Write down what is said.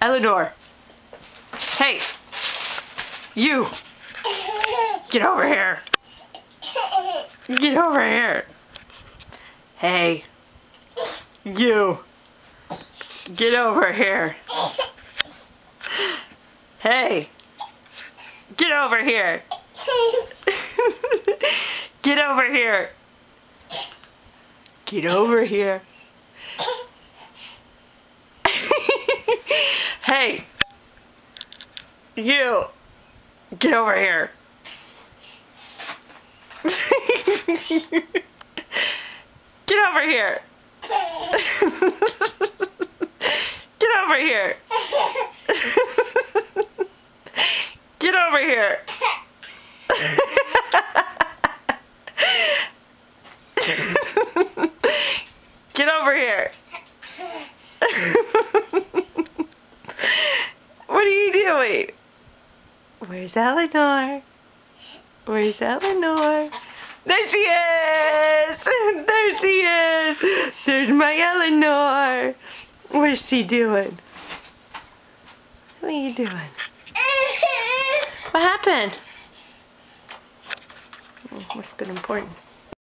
Eleanor. Hey. You. Get over here. Get over here. Hey. You. Get over here. Hey. Get over here. Get over here. Get over here. Hey. You. Get over here. Get over here. Get over here. Get over here. Get over here. What are you doing? Where's Eleanor? Where's Eleanor? There she is! There she is! There's my Eleanor! What's she doing? What are you doing? What happened? Must have been important.